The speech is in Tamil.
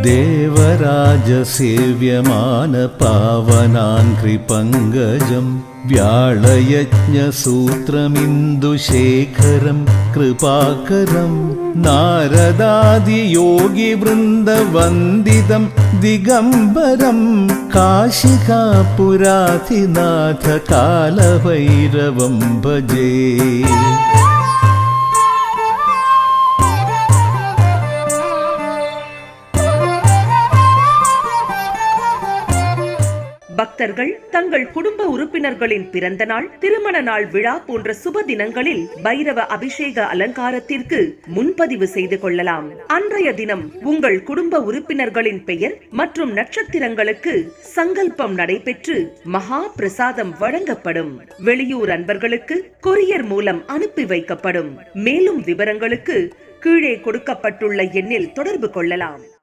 देवराजसेव्यमान पावनाङ्घ्रिपङ्कजं व्याळयज्ञसूत्रमिन्दुशेखरं कृपाकरं नारदादियोगिवृन्दवन्दितं दिगम्बरं काशिकापुराधिनाथ कालभैरवं भजे। பக்தர்கள் தங்கள் குடும்ப உறுப்பினர்களின் பிறந்த நாள், திருமண நாள் விழா போன்ற சுப தினங்களில் பைரவ அபிஷேக அலங்காரத்திற்கு முன்பதிவு செய்து கொள்ளலாம். அன்றைய தினம் உங்கள் குடும்ப உறுப்பினர்களின் பெயர் மற்றும் நட்சத்திரங்களுக்கு சங்கல்பம் நடைபெற்று மகா பிரசாதம் வழங்கப்படும். வெளியூர் அன்பர்களுக்கு கொரியர் மூலம் அனுப்பி வைக்கப்படும். மேலும் விவரங்களுக்கு கீழே கொடுக்கப்பட்டுள்ள எண்ணில் தொடர்பு கொள்ளலாம்.